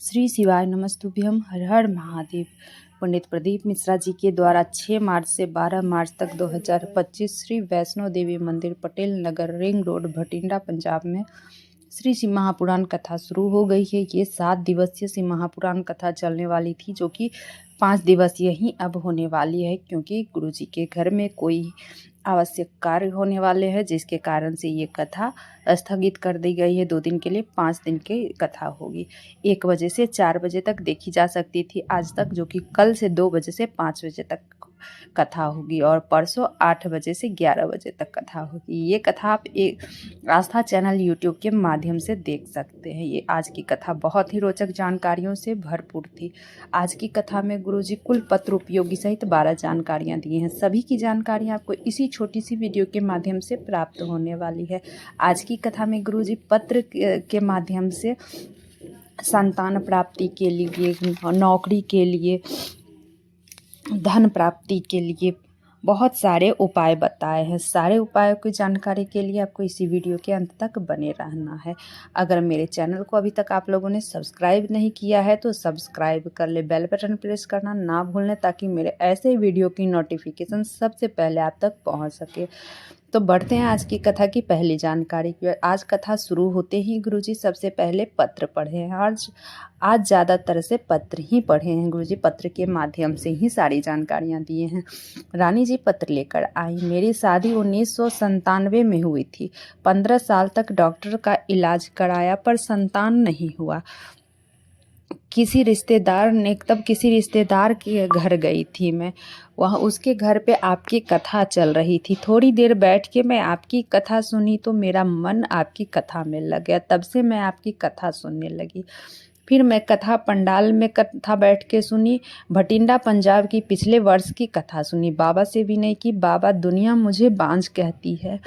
श्री शिवाय नमस्तुभ्यम। हर हर महादेव। पंडित प्रदीप मिश्रा जी के द्वारा 6 मार्च से 12 मार्च तक 2025 श्री वैष्णो देवी मंदिर, पटेल नगर, रिंग रोड, भटिंडा, पंजाब में श्री शिव महापुराण कथा शुरू हो गई है। ये 7 दिवसीय शिव महापुराण कथा चलने वाली थी, जो कि 5 दिवसीय ही अब होने वाली है, क्योंकि गुरु जी के घर में कोई आवश्यक कार्य होने वाले हैं, जिसके कारण से ये कथा स्थगित कर दी गई है। 2 दिन के लिए 5 दिन की कथा होगी। 1 बजे से 4 बजे तक देखी जा सकती थी आज तक, जो कि कल से 2 बजे से 5 बजे तक कथा होगी, और परसों 8 बजे से 11 बजे तक कथा होगी। ये कथा आप एक आस्था चैनल यूट्यूब के माध्यम से देख सकते हैं। ये आज की कथा बहुत ही रोचक जानकारियों से भरपूर थी। आज की कथा में गुरुजी कुल पत्र उपयोगी सहित 12 जानकारियां दी हैं। सभी की जानकारियां आपको इसी छोटी सी वीडियो के माध्यम से प्राप्त होने वाली है। आज की कथा में गुरुजी पत्र के माध्यम से संतान प्राप्ति के लिए, नौकरी के लिए, धन प्राप्ति के लिए बहुत सारे उपाय बताए हैं। सारे उपायों की जानकारी के लिए आपको इसी वीडियो के अंत तक बने रहना है। अगर मेरे चैनल को अभी तक आप लोगों ने सब्सक्राइब नहीं किया है तो सब्सक्राइब कर ले, बेल बटन प्रेस करना ना भूलें, ताकि मेरे ऐसे वीडियो की नोटिफिकेशन सबसे पहले आप तक पहुंच सके। तो बढ़ते हैं आज की कथा की पहली जानकारी की ओर। आज कथा शुरू होते ही गुरुजी सबसे पहले पत्र पढ़े हैं। आज ज़्यादातर से पत्र ही पढ़े हैं गुरुजी। पत्र के माध्यम से ही सारी जानकारियाँ दिए हैं। रानी जी पत्र लेकर आई। मेरी शादी 1997 में हुई थी। 15 साल तक डॉक्टर का इलाज कराया, पर संतान नहीं हुआ। किसी रिश्तेदार के घर गई थी मैं। वहाँ उसके घर पे आपकी कथा चल रही थी। थोड़ी देर बैठ के मैं आपकी कथा सुनी तो मेरा मन आपकी कथा में लग गया। तब से मैं आपकी कथा सुनने लगी। फिर मैं कथा पंडाल में कथा बैठ के सुनी। भटिंडा पंजाब की पिछले वर्ष की कथा सुनी। बाबा से विनय की, बाबा दुनिया मुझे बांझ कहती है,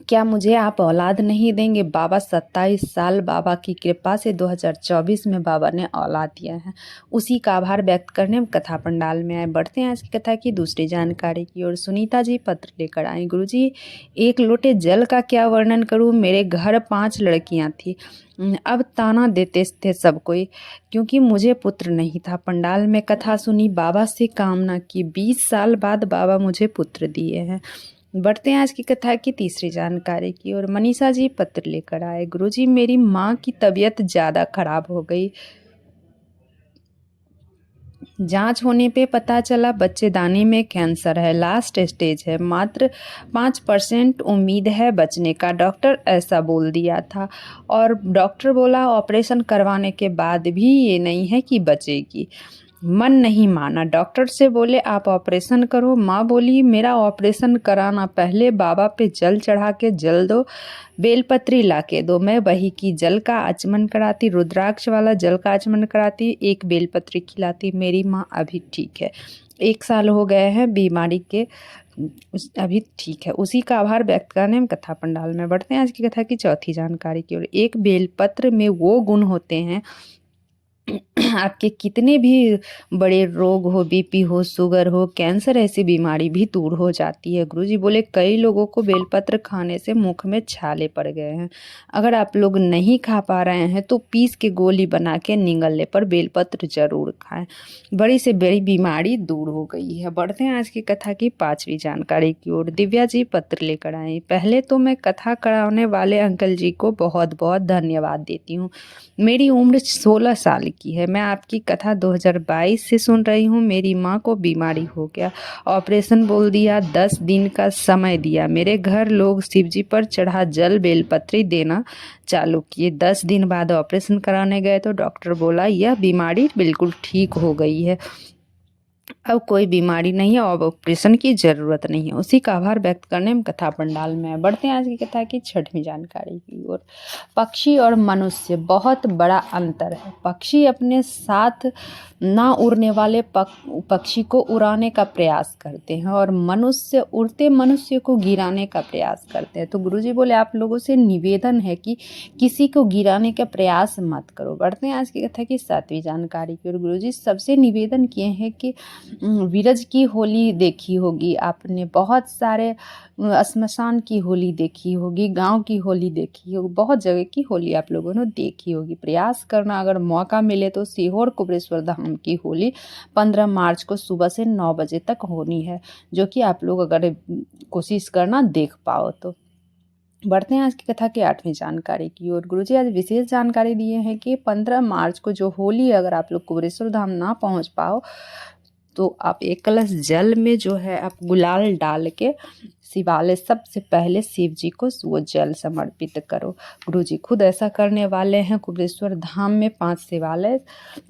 क्या मुझे आप औलाद नहीं देंगे? बाबा 27 साल बाबा की कृपा से 2024 में बाबा ने औलाद दिया है। उसी का आभार व्यक्त करने कथा पंडाल में आए। बढ़ते हैं आज की कथा की दूसरी जानकारी की ओर। सुनीता जी पत्र लेकर आई। गुरुजी, 1 लोटे जल का क्या वर्णन करूं? मेरे घर 5 लड़कियां थी। अब ताना देते थे सब कोई, क्योंकि मुझे पुत्र नहीं था। पंडाल में कथा सुनी, बाबा से कामना की। 20 साल बाद बाबा मुझे पुत्र दिए हैं। बढ़ते हैं आज की कथा की तीसरी जानकारी की ओर। मनीषा जी पत्र लेकर आए। गुरुजी, मेरी माँ की तबीयत ज़्यादा खराब हो गई। जांच होने पे पता चला बच्चेदानी में कैंसर है। लास्ट स्टेज है। मात्र 5% उम्मीद है बचने का। डॉक्टर ऐसा बोल दिया था, और डॉक्टर बोला ऑपरेशन करवाने के बाद भी ये नहीं है कि बचेगी। मन नहीं माना। डॉक्टर से बोले आप ऑपरेशन करो। माँ बोली मेरा ऑपरेशन कराना पहले बाबा पे जल चढ़ा के जल दो, बेलपत्री ला के दो। मैं वही की जल का आचमन कराती, रुद्राक्ष वाला जल का आचमन कराती, एक बेलपत्री खिलाती। मेरी माँ अभी ठीक है। 1 साल हो गए हैं बीमारी के, अभी ठीक है। उसी का आभार व्यक्त करने में कथा पंडाल में। बढ़ते हैं आज की कथा की चौथी जानकारी की ओर। एक बेलपत्र में वो गुण होते हैं, आपके कितने भी बड़े रोग हो, बीपी हो, शुगर हो, कैंसर, ऐसी बीमारी भी दूर हो जाती है। गुरुजी बोले कई लोगों को बेलपत्र खाने से मुख में छाले पड़ गए हैं। अगर आप लोग नहीं खा पा रहे हैं तो पीस के गोली बना के निगलने पर बेलपत्र जरूर खाएं। बड़ी से बड़ी बीमारी दूर हो गई है। बढ़ते हैं आज की कथा की 5वीं जानकारी की ओर। दिव्या जी पत्र लेकर आई। पहले तो मैं कथा कराने वाले अंकल जी को बहुत बहुत धन्यवाद देती हूँ। मेरी उम्र 16 साल की है। मैं आपकी कथा 2022 से सुन रही हूँ। मेरी माँ को बीमारी हो गया, ऑपरेशन बोल दिया, 10 दिन का समय दिया। मेरे घर लोग शिवजी पर चढ़ा जल बेलपत्री देना चालू किए। 10 दिन बाद ऑपरेशन कराने गए तो डॉक्टर बोला यह बीमारी बिल्कुल ठीक हो गई है, अब कोई बीमारी नहीं है और ऑपरेशन की जरूरत नहीं है। उसी का आभार व्यक्त करने में कथा पंडाल में। बढ़ते हैं आज की कथा की 6वीं जानकारी की ओर। पक्षी और मनुष्य बहुत बड़ा अंतर है। पक्षी अपने साथ ना उड़ने वाले पक्षी को उड़ाने का प्रयास करते हैं, और मनुष्य उड़ते मनुष्य को गिराने का प्रयास करते हैं। तो गुरुजी बोले आप लोगों से निवेदन है कि किसी को गिराने का प्रयास मत करो। बढ़ते हैं आज की कथा की 7वीं जानकारी की ओर। गुरुजी सबसे निवेदन किए हैं कि विरज की होली देखी होगी आपने, बहुत सारे श्मशान की होली देखी होगी, गांव की होली देखी होगी, बहुत जगह की होली आप लोगों ने देखी होगी। प्रयास करना अगर मौका मिले तो सीहोर कुबेरेश्वर धाम की होली 15 मार्च को सुबह से 9 बजे तक होनी है, जो कि आप लोग अगर कोशिश करना देख पाओ तो। बढ़ते हैं आज की कथा की 8वीं जानकारी की ओर। गुरुजी आज विशेष जानकारी दिए हैं कि 15 मार्च को जो होली अगर आप लोग कुबेरेश्वर धाम ना पहुंच पाओ तो आप एक कलश जल में जो है आप गुलाल डाल के शिवालय सबसे पहले शिव जी को वो जल समर्पित करो। गुरुजी खुद ऐसा करने वाले हैं। कुबेरेश्वर धाम में 5 शिवालय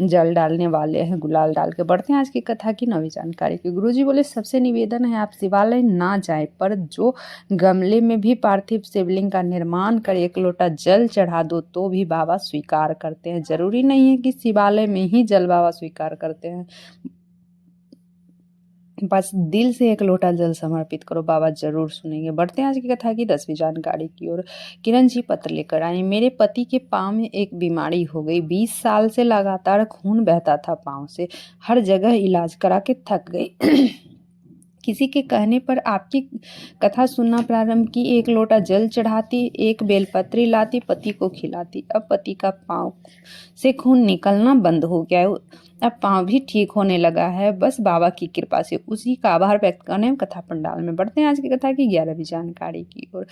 जल डालने वाले हैं गुलाल डाल के। बढ़ते हैं आज की कथा की 9वीं जानकारी की। गुरुजी बोले सबसे निवेदन है आप शिवालय ना जाएं, पर जो गमले में भी पार्थिव शिवलिंग का निर्माण कर 1 लोटा जल चढ़ा दो तो भी बाबा स्वीकार करते हैं। जरूरी नहीं है कि शिवालय में ही जल बाबा स्वीकार करते हैं, बस दिल से 1 लोटा जल समर्पित करो, बाबा जरूर सुनेंगे। बढ़ते हैं आज की कथा की 10वीं जानकारी की ओर। किरण जी पत्र लेकर आई। मेरे पति के पाँव में एक बीमारी हो गई, 20 साल से लगातार खून बहता था पाँव से, हर जगह इलाज करा के थक गई। किसी के कहने पर आपकी कथा सुनना प्रारंभ की, 1 लोटा जल चढ़ाती, 1 बेलपत्री लाती, पति को खिलाती। अब पति का पाँव से खून निकलना बंद हो गया है, अब पाँव भी ठीक होने लगा है, बस बाबा की कृपा से। उसी का आभार व्यक्त करने हम कथा पंडाल में। बढ़ते हैं आज की कथा की 11वीं जानकारी की ओर।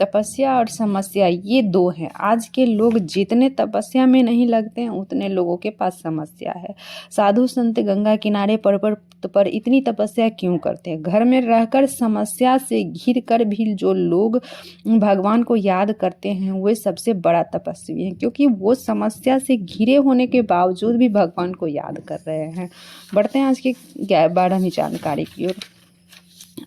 तपस्या और समस्या ये 2 हैं। आज के लोग जितने तपस्या में नहीं लगते हैं उतने लोगों के पास समस्या है। साधु संत गंगा किनारे पर्वत पर इतनी तपस्या क्यों करते हैं? घर में रहकर समस्या से घिर कर भी जो लोग भगवान को याद करते हैं वे सबसे बड़ा तपस्वी हैं, क्योंकि वो समस्या से घिरे होने के बावजूद भी भगवान को याद कर रहे हैं। बढ़ते हैं आज की 12वीं जानकारी की ओर।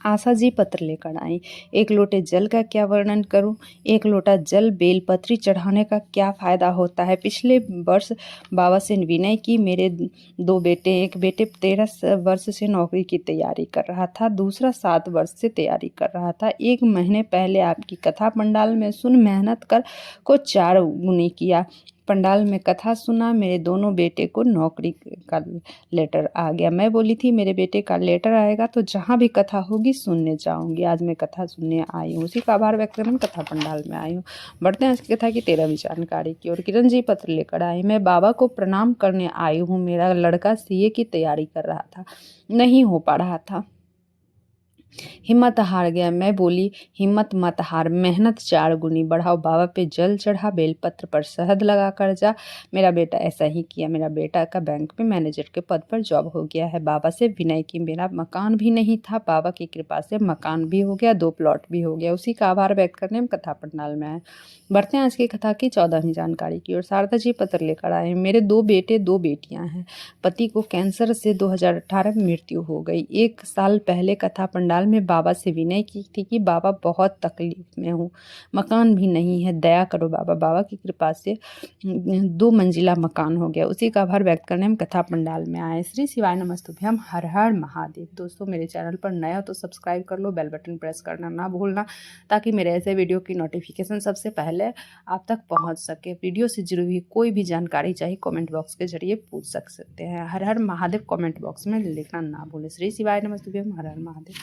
आशा जी पत्र लेकर आई। 1 लोटे जल का क्या वर्णन करूं? 1 लोटा जल बेलपत्री चढ़ाने का क्या फायदा होता है? पिछले वर्ष बाबा से विनय की, मेरे 2 बेटे, एक बेटे 13 वर्ष से नौकरी की तैयारी कर रहा था, दूसरा 7 वर्ष से तैयारी कर रहा था। 1 महीने पहले आपकी कथा पंडाल में सुन मेहनत कर को 4 गुनी किया। पंडाल में कथा सुना, मेरे दोनों बेटे को नौकरी का लेटर आ गया। मैं बोली थी मेरे बेटे का लेटर आएगा तो जहाँ भी कथा होगी सुनने जाऊंगी। आज मैं कथा सुनने आई हूँ, उसी का आभार व्यक्त करने कथा पंडाल में आई हूँ। बढ़ते हैं आज की कथा की 13वीं जानकारी की ओर। किरण जी पत्र लेकर आई। मैं बाबा को प्रणाम करने आई हूँ। मेरा लड़का सीए की तैयारी कर रहा था, नहीं हो पा रहा था, हिम्मत हार गया। मैं बोली हिम्मत मत हार, मेहनत 4 गुनी बढ़ाओ, बाबा पे जल चढ़ा, बेलपत्र पर शहद लगा कर जा। मेरा बेटा ऐसा ही किया। मेरा बेटा का बैंक में मैनेजर के पद पर जॉब हो गया है। बाबा से विनय की, मेरा मकान भी नहीं था, बाबा की कृपा से मकान भी हो गया, 2 प्लॉट भी हो गया। उसी का आभार व्यक्त करने हम कथा पंडाल में आए। बढ़ते हैं आज की कथा की 14वीं जानकारी की ओर। शारदा जी पत्र लेकर आए। मेरे 2 बेटे 2 बेटियां हैं। पति को कैंसर से 2018 में मृत्यु हो गई। 1 साल पहले कथा पंडाल में बाबा से विनय की थी कि बाबा बहुत तकलीफ में हूँ, मकान भी नहीं है, दया करो बाबा। बाबा की कृपा से 2 मंजिला मकान हो गया। उसी का आभार व्यक्त करने हम कथा पंडाल में आए। श्री शिवाय नमस्तुभ्यम, हर हर महादेव। दोस्तों मेरे चैनल पर नया हो तो सब्सक्राइब कर लो, बेल बटन प्रेस करना ना भूलना, ताकि मेरे ऐसे वीडियो की नोटिफिकेशन सबसे पहले आप तक पहुंच सके। वीडियो से जुड़ी हुई कोई भी जानकारी चाहिए कमेंट बॉक्स के जरिए पूछ सकते हैं। हर हर महादेव कमेंट बॉक्स में लिखना ना भूलें। श्री शिवाय नमस्तुभ्यम, हर हर महादेव।